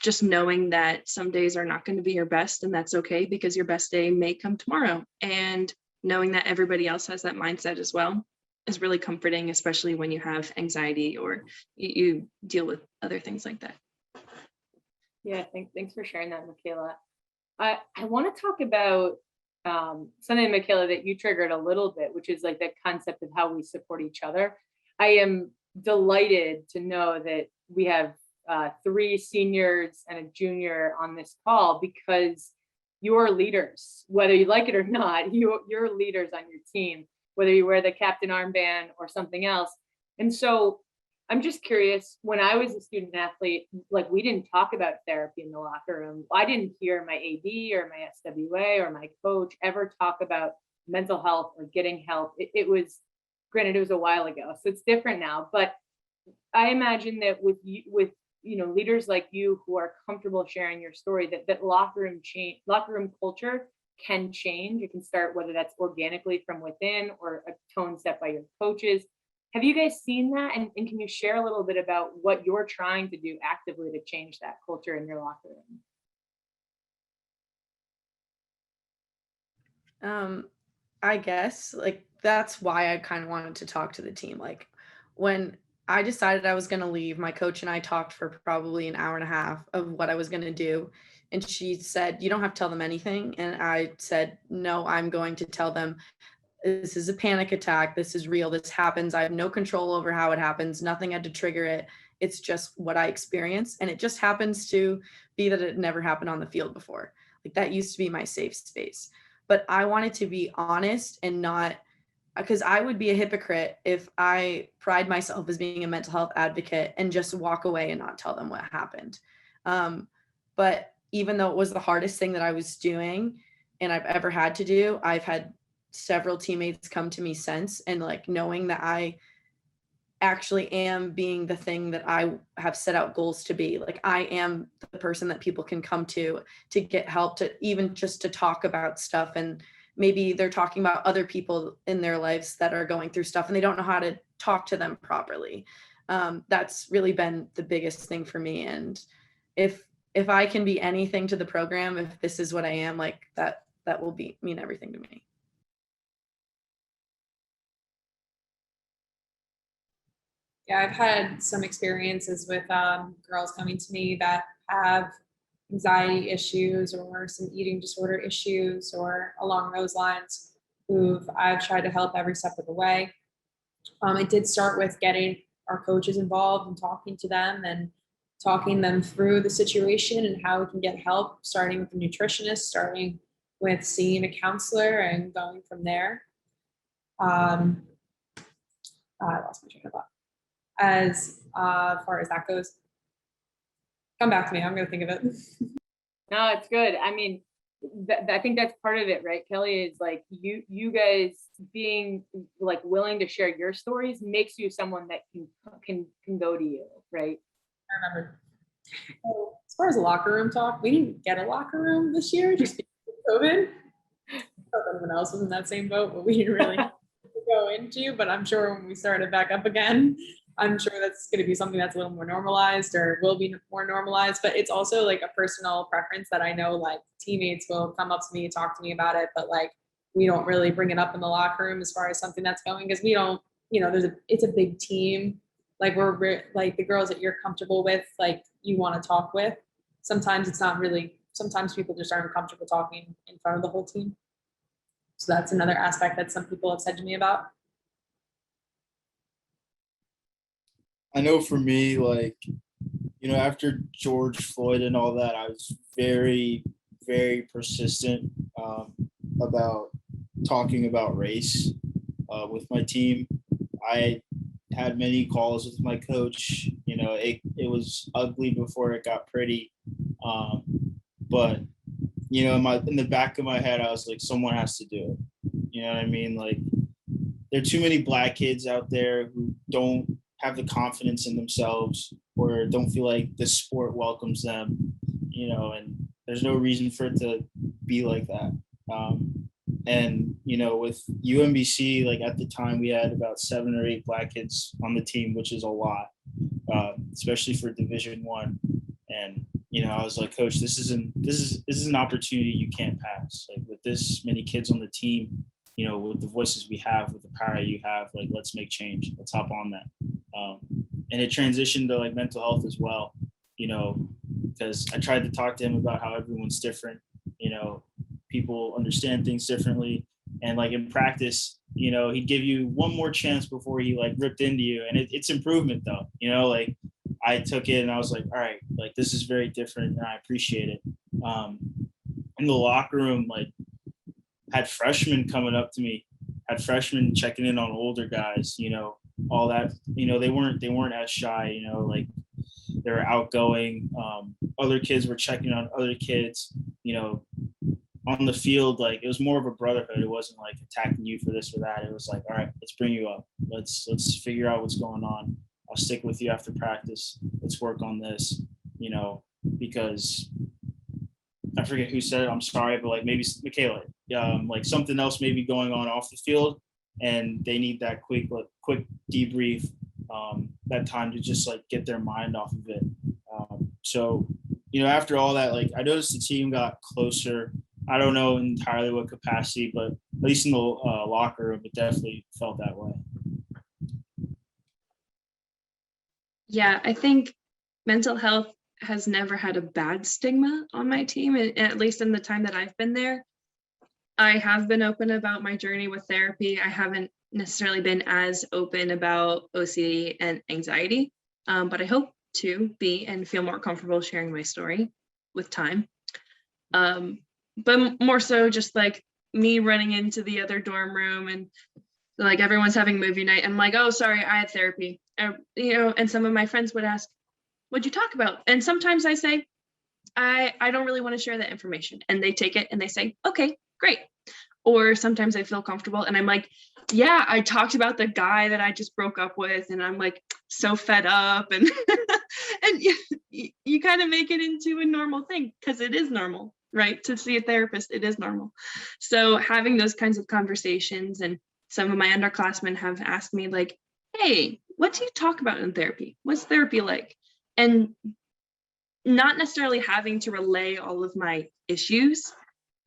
Just knowing that some days are not going to be your best, and that's okay, because your best day may come tomorrow. And knowing that everybody else has that mindset as well is really comforting, especially when you have anxiety or you deal with other things like that. Yeah, thanks for sharing that, Michaela. I want to talk about something, Michaela, that you triggered a little bit, which is like the concept of how we support each other. I am delighted to know that we have 3 seniors and a junior on this call, because you're leaders, whether you like it or not. You're leaders on your team, whether you wear the captain armband or something else. And so I'm just curious, when I was a student athlete, like, we didn't talk about therapy in the locker room. I didn't hear my AD or my SWA or my coach ever talk about mental health or getting help. It was, granted, it was a while ago, so it's different now. But I imagine that with leaders like you who are comfortable sharing your story, that locker room culture can change. It can start, whether that's organically from within or a tone set by your coaches. Have you guys seen that? And can you share a little bit about what you're trying to do actively to change that culture in your locker room? I guess, like, that's why I kind of wanted to talk to the team. Like, when I decided I was going to leave, my coach and I talked for probably an hour and a half of what I was going to do. And she said, "You don't have to tell them anything." And I said, "No, I'm going to tell them this is a panic attack. This is real. This happens. I have no control over how it happens. Nothing had to trigger it. It's just what I experienced. And it just happens to be that it never happened on the field before. Like, that used to be my safe space. But I wanted to be honest and not, because I would be a hypocrite if I pride myself as being a mental health advocate and just walk away and not tell them what happened. But even though it was the hardest thing that I was doing and I've ever had to do, I've had several teammates come to me since, and like, knowing that I actually am being the thing that I have set out goals to be. Like, I am the person that people can come to get help, to even just to talk about stuff. And maybe they're talking about other people in their lives that are going through stuff and they don't know how to talk to them properly. That's really been the biggest thing for me. And if I can be anything to the program, if this is what I am, like, that will mean everything to me. Yeah, I've had some experiences with girls coming to me that have anxiety issues or some eating disorder issues or along those lines, who I've tried to help every step of the way. It did start with getting our coaches involved and talking to them and talking them through the situation and how we can get help, starting with a nutritionist, starting with seeing a counselor, and going from there. I lost my train of thought. As far as that goes, come back to me. I'm going to think of it. No, it's good. I mean, I think that's part of it, right, Kelly? Is like, you guys being like willing to share your stories makes you someone that can go to you, right? I remember. So, as far as the locker room talk, we didn't get a locker room this year just because of COVID. I thought everyone else was in that same boat, but we didn't really go into. But I'm sure when we start it back up again, I'm sure that's going to be something that's a little more normalized, or will be more normalized. But it's also like a personal preference that I know, like, teammates will come up to me, talk to me about it, but like, we don't really bring it up in the locker room as far as something that's going, because we don't, it's a big team. Like, like the girls that you're comfortable with, like, you want to talk with. Sometimes it's not really, sometimes people just aren't comfortable talking in front of the whole team. So that's another aspect that some people have said to me about. I know for me, like, after George Floyd and all that, I was very, very persistent about talking about race with my team. I had many calls with my coach. It was ugly before it got pretty. But, in the back of my head, I was like, someone has to do it. You know what I mean? Like, there are too many Black kids out there who don't have the confidence in themselves, or don't feel like the sport welcomes them, and there's no reason for it to be like that. And, with UMBC, like at the time we had about 7 or 8 Black kids on the team, which is a lot, especially for Division I. And, I was like, Coach, this is an opportunity you can't pass. Like with this many kids on the team, with the voices we have, with the power you have, like, let's make change. Let's hop on that. And it transitioned to like mental health as well, because I tried to talk to him about how everyone's different, people understand things differently. And like in practice, he'd give you one more chance before he like ripped into you. And it's improvement though, like I took it and I was like, all right, like this is very different and I appreciate it. In the locker room, like had freshmen coming up to me, had freshmen checking in on older guys, all that, they weren't as shy, like they were outgoing. Other kids were checking on other kids, on the field. Like it was more of a brotherhood. It wasn't like attacking you for this or that. It was like, all right, let's bring you up. Let's figure out what's going on. I'll stick with you after practice. Let's work on this, because I forget who said it, I'm sorry, but like maybe Michaela, like something else may be going on off the field and they need that quick debrief, that time to just like get their mind off of it. So, after all that, like I noticed the team got closer. I don't know entirely what capacity, but at least in the locker room, it definitely felt that way. Yeah, I think mental health has never had a bad stigma on my team, at least in the time that I've been there. I have been open about my journey with therapy. I haven't necessarily been as open about OCD and anxiety, but I hope to be and feel more comfortable sharing my story with time. But more so just like me running into the other dorm room and like everyone's having movie night. I'm like, oh, sorry, I had therapy. And some of my friends would ask, what'd you talk about? And sometimes I say, I don't really want to share that information. And they take it and they say, okay, great. Or sometimes I feel comfortable and I'm like, yeah, I talked about the guy that I just broke up with and I'm like so fed up. And and you kind of make it into a normal thing because it is normal, right? To see a therapist, it is normal. So having those kinds of conversations, and some of my underclassmen have asked me like, hey, what do you talk about in therapy? What's therapy like? And not necessarily having to relay all of my issues,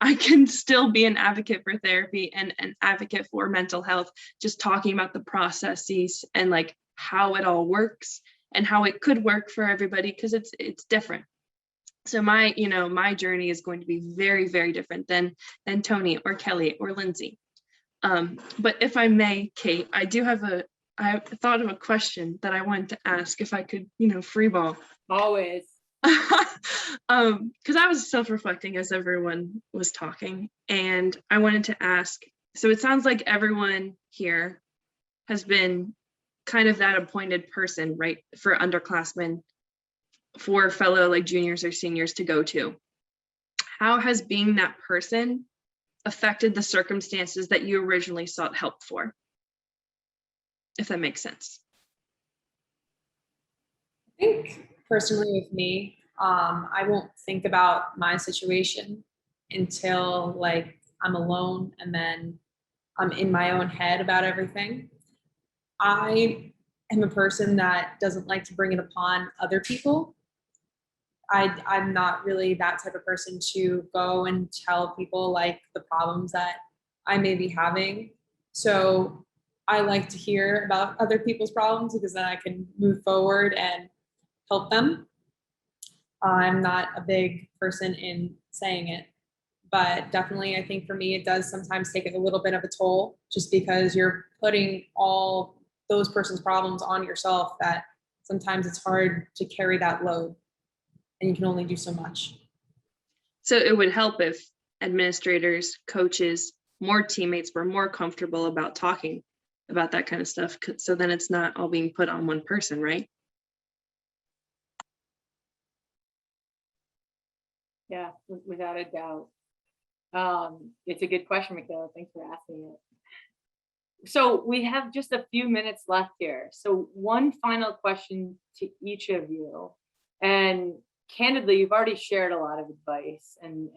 I can still be an advocate for therapy and an advocate for mental health, just talking about the processes and like how it all works and how it could work for everybody, because it's different. So my journey is going to be very, very different than Tony or Kelly or Lindsay. But if I may, Kate, I thought of a question that I wanted to ask if I could, free ball. Always. Because I was self-reflecting as everyone was talking, and I wanted to ask, so it sounds like everyone here has been kind of that appointed person, right, for underclassmen, for fellow like juniors or seniors to go to. How has being that person affected the circumstances that you originally sought help for? If that makes sense. I think personally with me, I won't think about my situation until like I'm alone and then I'm in my own head about everything. I am a person that doesn't like to bring it upon other people. I'm not really that type of person to go and tell people like the problems that I may be having. So I like to hear about other people's problems because then I can move forward and help them. I'm not a big person in saying it, but definitely I think for me, it does sometimes take a little bit of a toll just because you're putting all those person's problems on yourself that sometimes it's hard to carry that load and you can only do so much. So it would help if administrators, coaches, more teammates were more comfortable about talking about that kind of stuff. So then it's not all being put on one person, right? Yeah, without a doubt. It's a good question, Michaela. Thanks for asking it. So we have just a few minutes left here. So one final question to each of you. And candidly, you've already shared a lot of advice and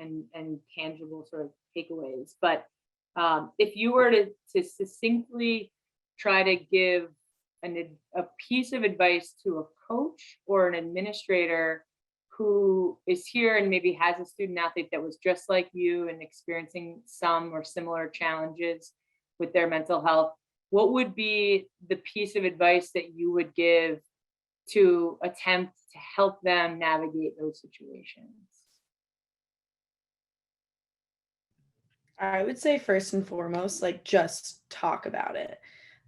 tangible sort of takeaways. But If you were to succinctly try to give a piece of advice to a coach or an administrator who is here and maybe has a student athlete that was just like you and experiencing some or similar challenges with their mental health, what would be the piece of advice that you would give to attempt to help them navigate those situations? I would say first and foremost, like, just talk about it.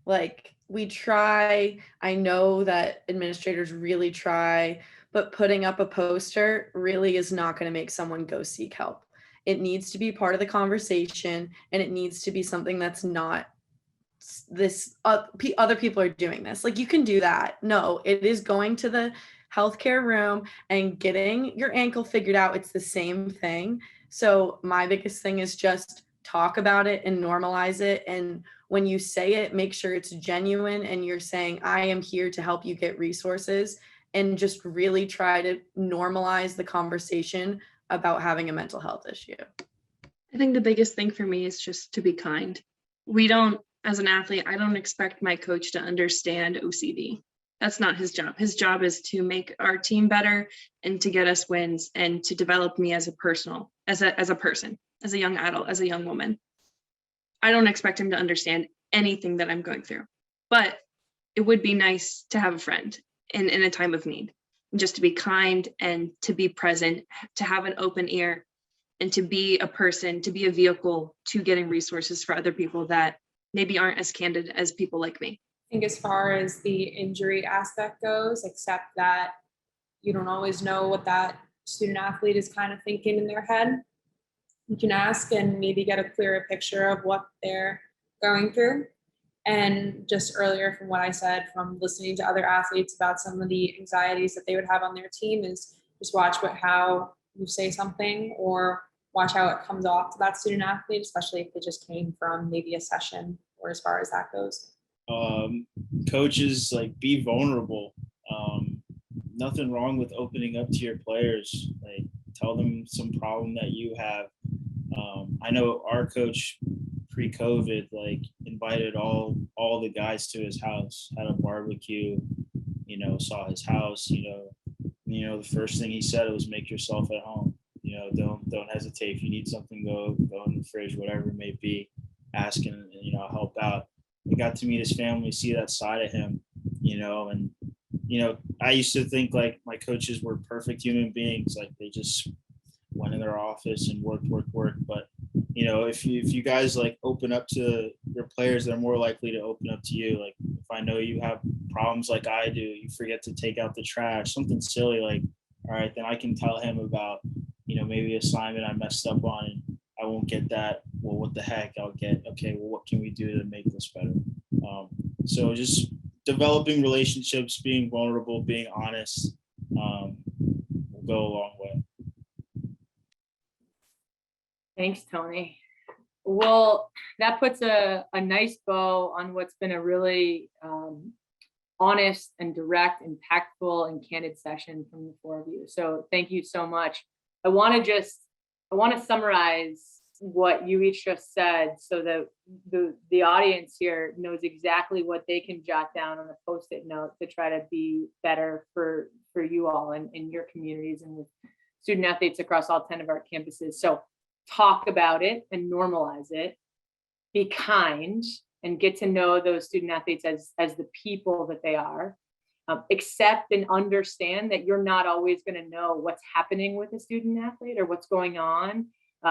Like, we try, I know that administrators really try, but putting up a poster really is not going to make someone go seek help. It needs to be part of the conversation, and it needs to be something that's not this other people are doing this. Like, you can do that. No, it is going to the healthcare room and getting your ankle figured out. It's the same thing. So my biggest thing is just talk about it and normalize it. And when you say it, make sure it's genuine and you're saying, I am here to help you get resources, and just really try to normalize the conversation about having a mental health issue. I think the biggest thing for me is just to be kind. We don't, as an athlete, I don't expect my coach to understand OCD. That's not his job. His job is to make our team better and to get us wins and to develop me as a person, as a young adult, as a young woman. I don't expect him to understand anything that I'm going through, but it would be nice to have a friend in a time of need, just to be kind and to be present, to have an open ear, and to be a person, to be a vehicle to getting resources for other people that maybe aren't as candid as people like me. I think as far as the injury aspect goes, except that you don't always know what that student athlete is kind of thinking in their head, you can ask and maybe get a clearer picture of what they're going through. And just earlier from what I said, from listening to other athletes about some of the anxieties that they would have on their team, is just watch how you say something, or watch how it comes off to that student athlete, especially if they just came from maybe a session or as far as that goes. Coaches, like, be vulnerable. Nothing wrong with opening up to your players. Like, tell them some problem that you have. I know our coach pre-COVID, like, invited all the guys to his house, had a barbecue, saw his house, the first thing he said was, make yourself at home. Don't hesitate. If you need something, go in the fridge, whatever it may be, ask and I'll help out. I got to meet his family, see that side of him, and I used to think like my coaches were perfect human beings, like they just went in their office and worked. But if you guys like open up to your players, they're more likely to open up to you. Like, if I know you have problems like I do, you forget to take out the trash, something silly, like, all right, then I can tell him about maybe assignment I messed up on, and I won't get that. Well, what the heck? I'll get, okay, well, what can we do to make this better? So just developing relationships, being vulnerable, being honest, will go a long way. Thanks, Tony. Well, that puts a nice bow on what's been a really honest and direct, impactful, and candid session from the four of you. So thank you so much. I want to summarize what you each just said so that the audience here knows exactly what they can jot down on a Post-it note to try to be better for you all and in your communities and with student athletes across all 10 of our campuses. So talk about it and normalize it. Be kind and get to know those student athletes as the people that they are. Accept and understand that you're not always going to know what's happening with a student athlete or what's going on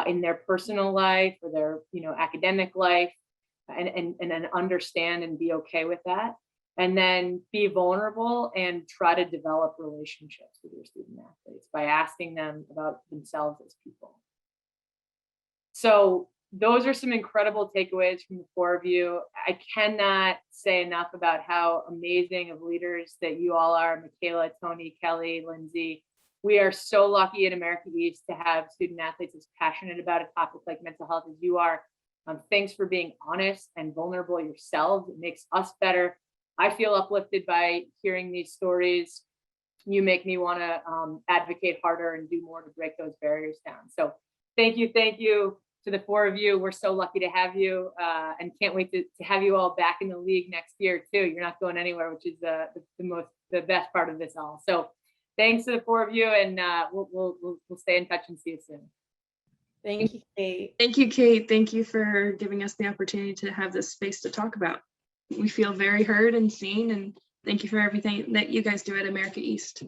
in their personal life or their academic life, and then understand and be okay with that. And then be vulnerable and try to develop relationships with your student athletes by asking them about themselves as people. So those are some incredible takeaways from the four of you. I cannot say enough about how amazing of leaders that you all are, Michaela, Tony, Kelly, Lindsay. We are so lucky in America East to have student athletes as passionate about a topic like mental health as you are. Thanks for being honest and vulnerable yourselves. It makes us better. I feel uplifted by hearing these stories. You make me want to advocate harder and do more to break those barriers down. So thank you to the four of you, we're so lucky to have you and can't wait to have you all back in the league next year too. You're not going anywhere, which is the best part of this all. So thanks to the four of you, and we'll stay in touch and see you soon. Thank you, Kate. Thank you, Kate. Thank you for giving us the opportunity to have this space to talk about. We feel very heard and seen, and thank you for everything that you guys do at America East.